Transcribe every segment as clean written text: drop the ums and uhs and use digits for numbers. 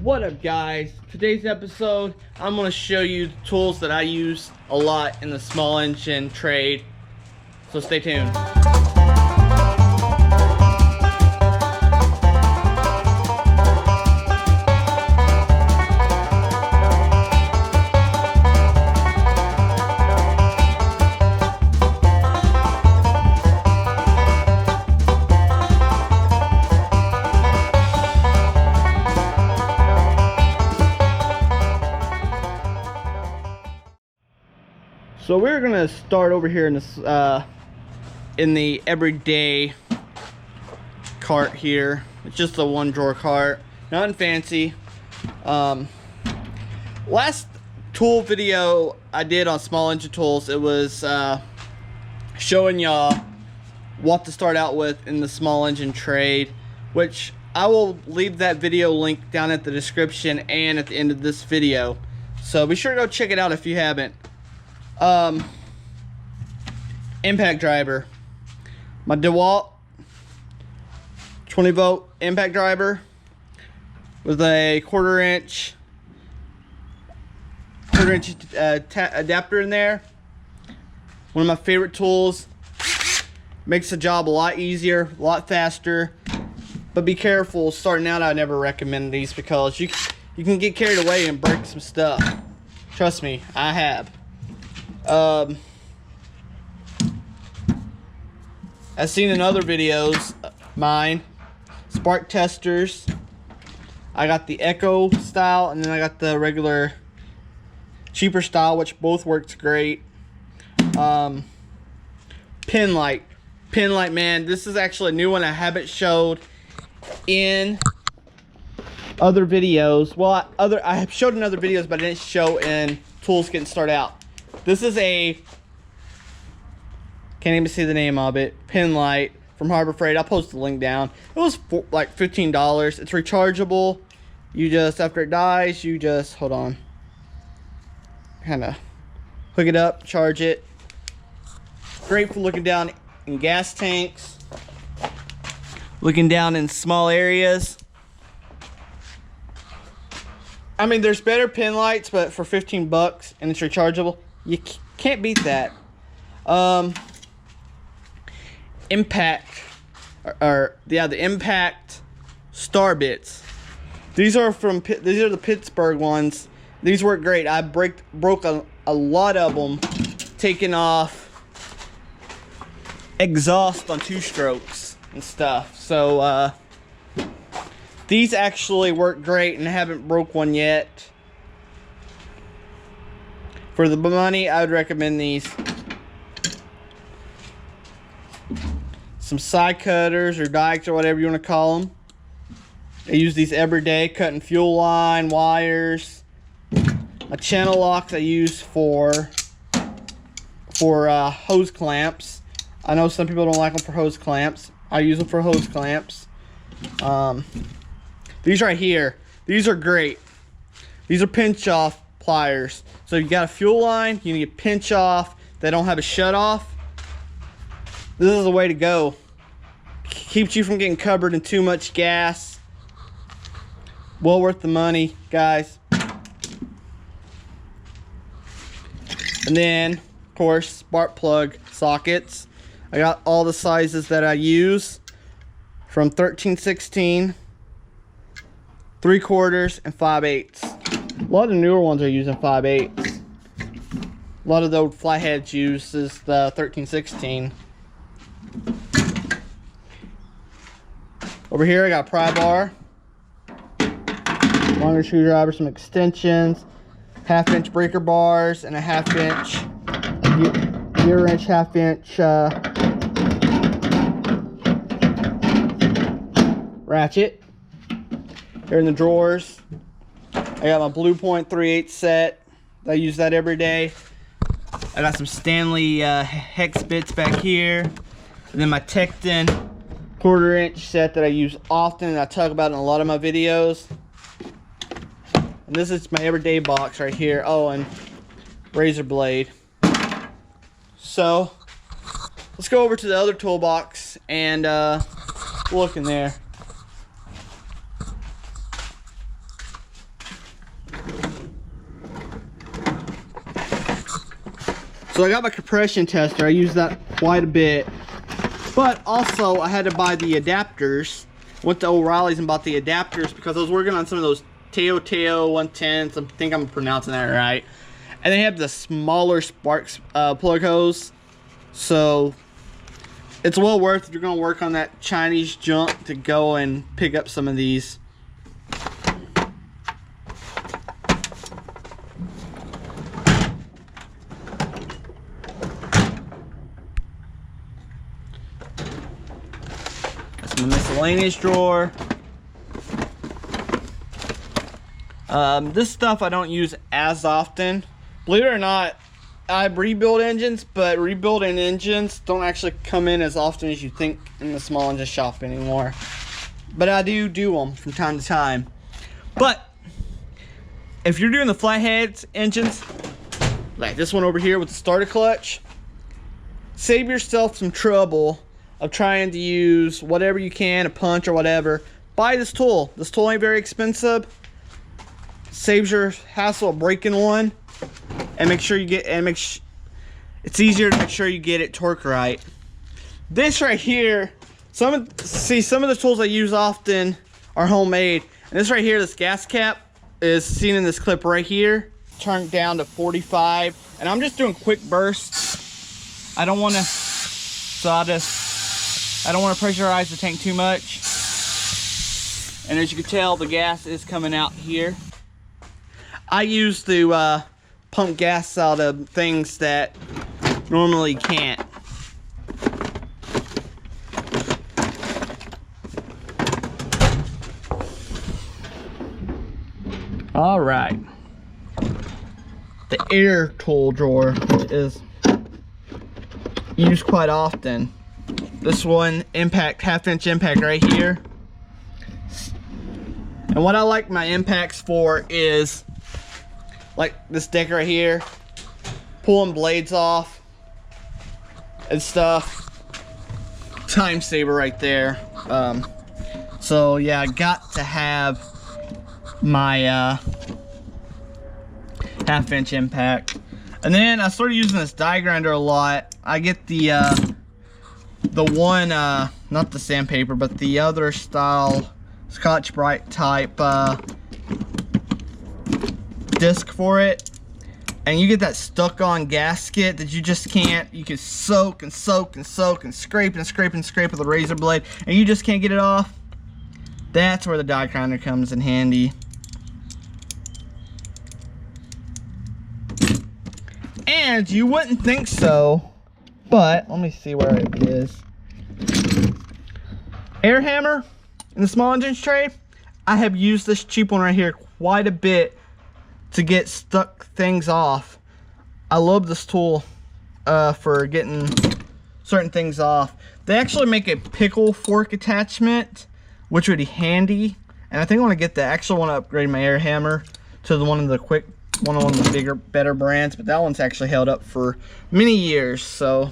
What up, guys? Today's episode, I'm going to show you the tools that I use a lot in the small engine trade, so stay tuned. So we're gonna start over here in this in the everyday cart here. It's just a one drawer cart, nothing fancy. Last tool video I did on small engine tools, it was showing y'all what to start out with in the small engine trade, which I will leave that video link down at the description and at the end of this video. So be sure to go check it out if you haven't. Impact driver, my DeWalt 20-volt impact driver with a quarter inch adapter in there. One of my favorite tools. Makes the job a lot easier, a lot faster, but be careful starting out. I never recommend these because you can get carried away and break some stuff. Trust me, I have. I've seen in other videos mine, spark testers. I got the Echo style, and then I got the regular cheaper style, which both works great. Pin light, man, this is actually a new one I haven't showed in other videos. Well, I have showed in other videos, but I didn't show in tools getting started out. This is a, can't even see the name of it, pin light from Harbor Freight. I'll post the link down. It was like $15. It's rechargeable. You just, after it dies, you just, hold on, kind of hook it up, charge it. Great for looking down in gas tanks, looking down in small areas. I mean, there's better pin lights, but for 15 bucks and it's rechargeable, you can't beat that. Impact, the Impact star bits. These are the Pittsburgh ones. These work great. I broke a lot of them taking off exhaust on 2-strokes and stuff. So these actually work great, and I haven't broke one yet. For the money, I would recommend these. Some side cutters or dikes or whatever you want to call them. I use these every day, cutting fuel line, wires. My channel locks I use for hose clamps. I know some people don't like them for hose clamps. I use them for hose clamps. These right here, these are great. These are pinch off pliers. So you got a fuel line, you need to pinch off. They don't have a shut off. This is the way to go. Keeps you from getting covered in too much gas. Well worth the money, guys. And then, of course, spark plug sockets. I got all the sizes that I use, from 13/16, 3/4, and 5/8. A lot of the newer ones are using 5/8. A lot of the old flatheads uses the 13/16. Over here I got a pry bar, longer screwdriver, some extensions, 1/2-inch breaker bars, and a 1/2-inch, gear wrench, 1/2-inch ratchet. Here in the drawers, I got my Blue Point 3/8 set. I use that every day. I got some Stanley hex bits back here, and then my Tecton 1/4-inch set that I use often and I talk about in a lot of my videos. And this is my everyday box right here. Oh, and razor blade. So let's go over to the other toolbox and look in there. So I got my compression tester. I use that quite a bit. But also I had to buy the adapters. Went to O'Reilly's and bought the adapters because I was working on some of those Teo 110s. I think I'm pronouncing that right. And they have the smaller sparks plug hose. So it's well worth if you're going to work on that Chinese junk to go and pick up some of these. That's my miscellaneous drawer. This stuff I don't use as often. Believe it or not, I rebuild engines, but rebuilding engines don't actually come in as often as you think in the small engine shop anymore. But I do them from time to time. But if you're doing the flatheads engines, like this one over here with the starter clutch, save yourself some trouble of trying to use whatever you can, a punch or whatever. Buy this tool. This tool ain't very expensive. Saves your hassle of breaking one. And make sure you get, it's easier to make sure you get it torque right. This right here, some of the tools I use often are homemade. And this right here, this gas cap is seen in this clip right here. Turn it down to 45. And I'm just doing quick bursts. I don't want to, I don't want to pressurize the tank too much. And as you can tell, the gas is coming out here. I use to pump gas out of things that normally can't. All right. The air tool drawer, which is used quite often. This one, impact, 1/2 inch impact right here. And what I like my impacts for is like this deck right here, pulling blades off and stuff. Time saver right there. So yeah, I got to have my 1/2 inch impact. And then I started using this die grinder a lot. I get the one, not the sandpaper, but the other style Scotch-Brite type disc for it, and you get that stuck on gasket that you just can't, you can soak and soak and soak and scrape and scrape and scrape with a razor blade, and you just can't get it off. That's where the die grinder comes in handy. And you wouldn't think so, but let me see where it is. Air hammer in the small engines trade. I have used this cheap one right here quite a bit to get stuck things off. I love this tool for getting certain things off. They actually make a pickle fork attachment, which would be handy. And I think I want to get that. Actually, want to upgrade my air hammer to the one of the bigger, better brands. But that one's actually held up for many years. So,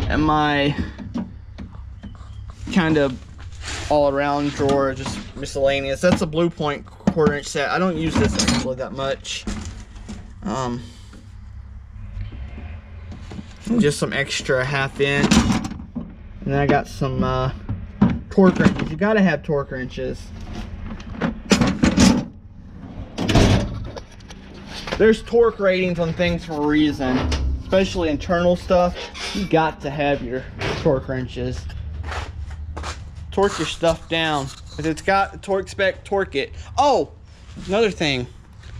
and my kind of all-around drawer, just miscellaneous. That's a Blue Point 1/4 inch set. I don't use this actually that much. Just some extra 1/2 inch. And then I got some torque wrenches. You gotta have torque wrenches. There's torque ratings on things for a reason, especially internal stuff. You got to have your torque wrenches. Torque your stuff down. If it's got a torque spec, torque it. Oh, another thing,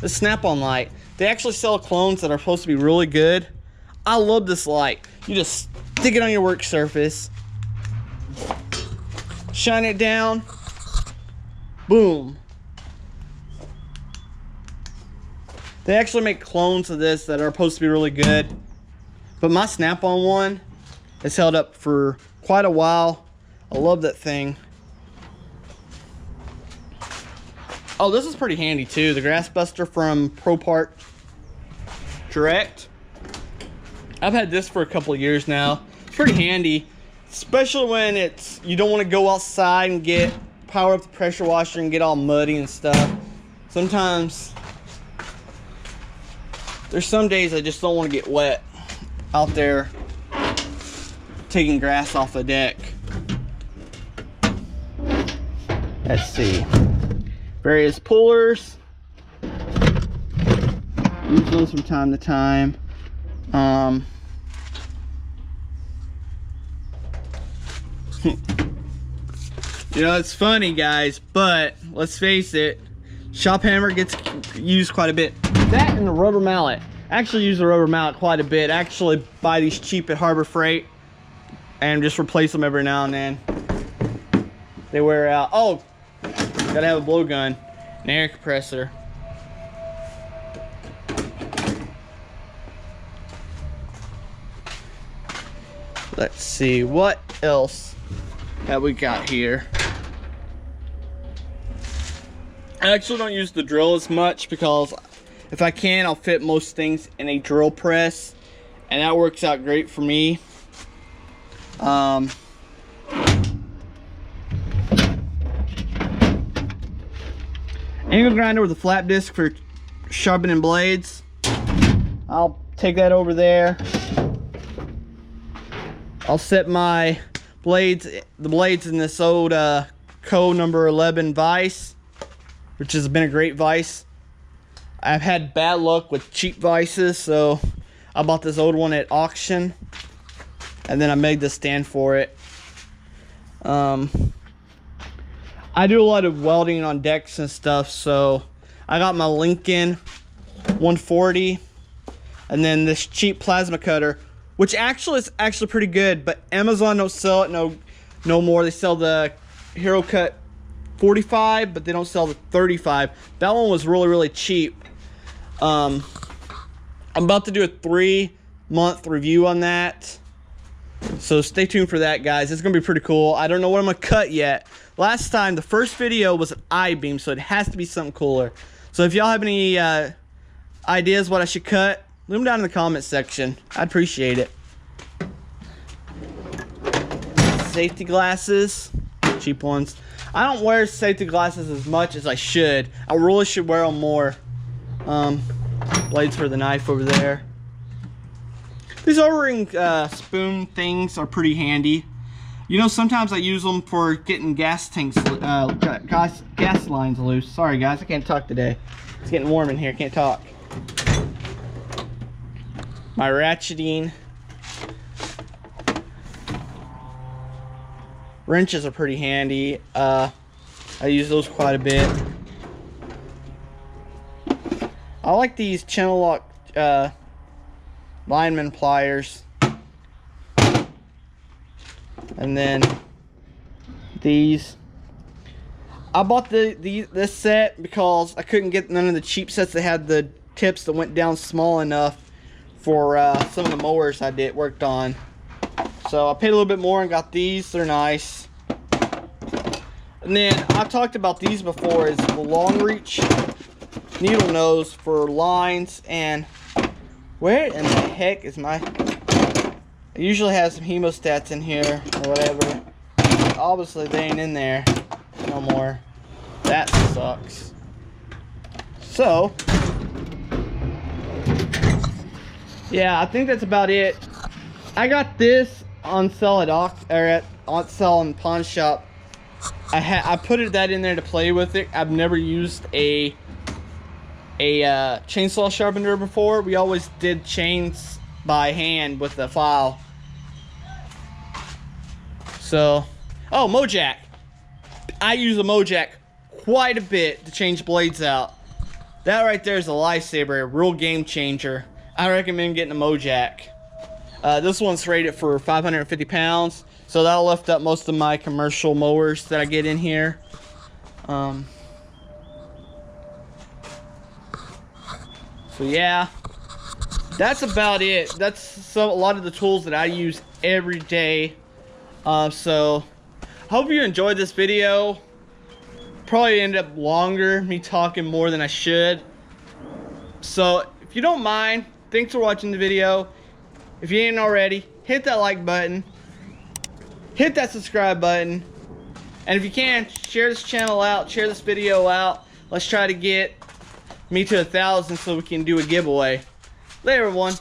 the Snap-on light. They actually sell clones that are supposed to be really good. I love this light. You just stick it on your work surface, shine it down, boom. They actually make clones of this that are supposed to be really good. But my Snap-on one has held up for quite a while. I love that thing. Oh, this is pretty handy too. The grass buster from ProPart Direct. I've had this for a couple of years now. It's pretty handy, especially when you don't want to go outside and power up the pressure washer and get all muddy and stuff. Sometimes there's some days I just don't want to get wet out there taking grass off the deck. Let's see. Various pullers. Use those from time to time. You know, it's funny, guys, but let's face it, shop hammer gets used quite a bit. That and the rubber mallet. I actually use the rubber mallet quite a bit. I actually buy these cheap at Harbor Freight and just replace them every now and then. They wear out. Oh, gotta have a blowgun, an air compressor. Let's see, what else have we got here? I actually don't use the drill as much because if I can, I'll fit most things in a drill press, and that works out great for me. Angle grinder with a flat disc for sharpening blades. I'll take that over there. I'll set my blades, the blades in this old Co number 11 vise, which has been a great vise. I've had bad luck with cheap vices, so I bought this old one at auction, and then I made the stand for it. I do a lot of welding on decks and stuff, so I got my Lincoln 140, and then this cheap plasma cutter, which actually is pretty good, but Amazon don't sell it no more. They sell the Hero Cut 45, but they don't sell the 35. That one was really cheap. I'm about to do a 3-month review on that, so stay tuned for that, guys. It's gonna be pretty cool. I don't know what I'm gonna cut yet. Last time, the first video was an I-beam, so it has to be something cooler. So if y'all have any ideas what I should cut, leave them down in the comment section. I'd appreciate it. Safety glasses, cheap ones. I don't wear safety glasses as much as I should. I really should wear them more. Blades for the knife over there. These O-ring spoon things are pretty handy. You know, sometimes I use them for getting gas tanks, gas lines loose. Sorry guys, I can't talk today. It's getting warm in here, can't talk. My ratcheting. Wrenches are pretty handy. I use those quite a bit. I like these channel lock lineman pliers. And then these. I bought this set because I couldn't get none of the cheap sets that had the tips that went down small enough for some of the mowers I worked on. So I paid a little bit more and got these. They're nice. And then I've talked about these before, is the long reach needle nose for lines. And where in the heck is my... I usually have some hemostats in here or whatever. Obviously they ain't in there no more. That sucks. So yeah, I think that's about it. I got this on sale at on sale in pawn shop. I put that in there to play with it. I've never used a chainsaw sharpener before. We always did chains by hand with the file. So, oh, Mojack. I use a Mojack quite a bit to change blades out. That right there is a lifesaver, a real game changer. I recommend getting a Mojack. This one's rated for 550 pounds, so that'll lift up most of my commercial mowers that I get in here. So yeah, that's about it. That's a lot of the tools that I use every day. So hope you enjoyed this video. Probably ended up longer, me talking more than I should. So if you don't mind, thanks for watching the video. If you ain't already, hit that like button, hit that subscribe button, and if you can, share this channel out, share this video out. Let's try to get me to 1,000 so we can do a giveaway. Later, everyone.